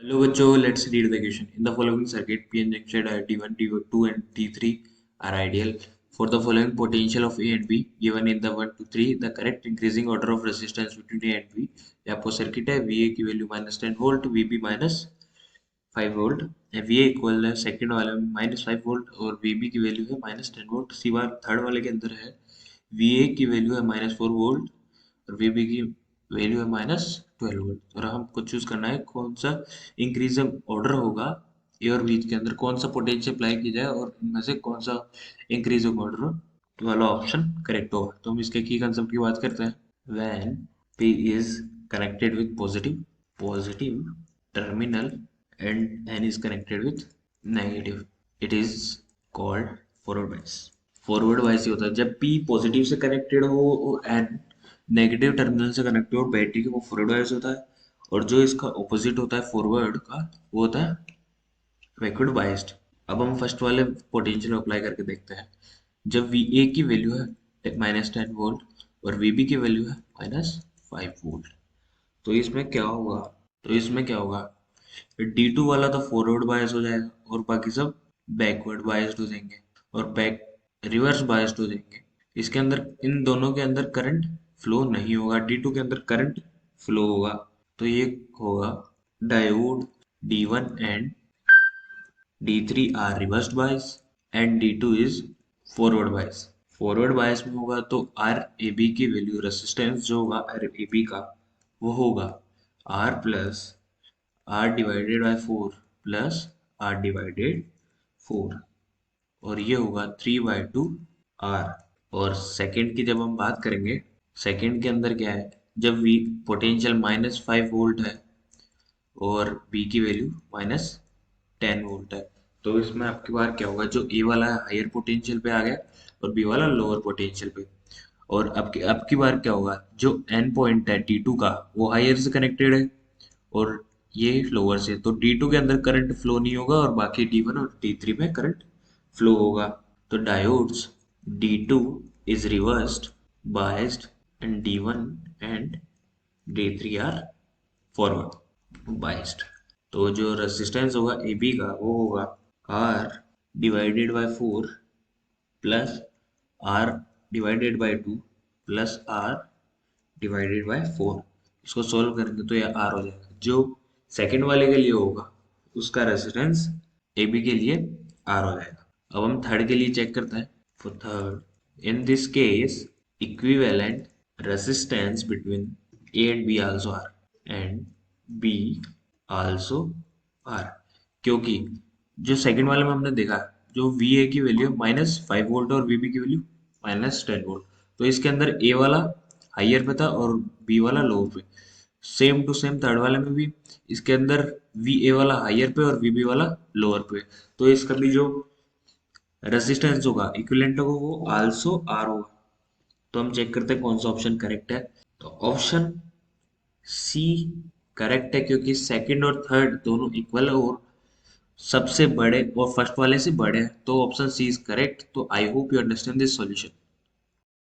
Hello बच्चों, let's read the question. In the following circuit, P and junction at T1, T2 and T3 are ideal. For the following potential of A and B given in the 1 to 3, the correct increasing order of resistance between A and B. यहाँ पर circuit है VA की value -10 volt, VB -5 volt, VA equal है second वाले में -5 volt और VB की value है -10 वोल्ट। सी बार थर्ड वाले के अंदर है VA की वैल्यू है -4 वोल्ट और VB की वैल्यू है -12 वोल्ट और हमको चूज करना है कौन सा इंक्रीज ऑर्डर होगा ए और बी के अंदर, कौन सा पोटेंशियल अप्लाई की जाए और इनमें से कौन सा इंक्रीजिंग ऑर्डर वाला ऑप्शन करेक्ट होगा। तो हम इसके की कंसेप्ट की बात करते हैं। When P is connected with positive terminal and N is connected with negative, it is called forward bias। Forward bias ही होता है जब P पॉजिटिव से कनेक्टेड हो और N नेगेटिव टर्मिनल से कनेक्टेड हो बैटरी के, वो फॉरवर्ड बायस होता है। और जो इसका ऑपोजिट होता है फॉरवर्ड का, वो होता है बैकवर्ड बायस्ड। अब हम फर्स्ट वाले पोटेंशियल अप्लाई करके देखते हैं। जब VA की वैल्यू है -10 वोल्ट और VB की वैल्यू है -5 वोल्ट, तो इसमें क्या होगा? D2 वाला तो फॉरवर्ड बायस हो जाएगा और बाकी सब बैकवर्ड बायस्ड हो जाएंगे और बैक रिवर्स बायस्ड हो जाएंगे। इसके अंदर इन दोनों के अंदर करंट फ्लो नहीं होगा, D2 के अंदर करंट फ्लो होगा। तो ये होगा diode D1 and D3 are reversed bias and D2 is forward bias. Forward bias में होगा तो आर ए बी की वैल्यू, रेसिस्टेंस जो होगा आर ए बी का, वो होगा R plus R divided by 4 plus R divided 4 और ये होगा 3/2 आर। और सेकंड की जब हम बात करेंगे, सेकंड के अंदर क्या है, जब वी पोटेंशियल -5 वोल्ट है और बी की वैल्यू -10 वोल्ट है, तो इसमें आपकी बार क्या होगा, जो ए वाला हायर पोटेंशियल पे आ गया और बी वाला लोअर पोटेंशियल पे। और अब की बार क्या होगा, जो एन पॉइंट है D2 का, वो हायर से कनेक्टेड है और ये लोअर से, तो D2 के अंदर करंट फ्लो नहीं होगा और बाकी D1 और D3 में करंट फ्लो होगा। तो diodes D2 is reversed biased and D1 and D3 are forward biased। तो जो रेजिस्टेंस होगा ए बी का, वो होगा R divided by 4 plus R divided by 2 plus R divided by 4। इसको सॉल्व करेंगे तो ये R हो जाएगा। जो सेकंड वाले के लिए होगा उसका रेजिस्टेंस ए बी के लिए R हो जाएगा। अब हम थर्ड के लिए चेक करते हैं। For third, in this case equivalent resistance between A and B also are and B also are, क्योंकि जो सेकंड वाले में हमने देखा, जो VA की वैल्यू -5 वोल्ट और VB की वैल्यू -10 वोल्ट, तो इसके अंदर A वाला हाइयर पे था और B वाला लोअर पे। सेम टू सेम थर्ड वाले में भी इसके अंदर VA वाला हाइयर पे और VB वाला लोअर पे, तो इसका भी जो रेजिस्टेंस होगा इक्विवेलेंट होगा, वो आल्सो आर होगा। तो हम चेक करते हैं कौन सा ऑप्शन करेक्ट है। तो ऑप्शन सी करेक्ट है, क्योंकि सेकंड और थर्ड दोनों इक्वल है और सबसे बड़े और फर्स्ट वाले से बड़े हैं, तो ऑप्शन सी इज करेक्ट। तो I hope you understand this solution.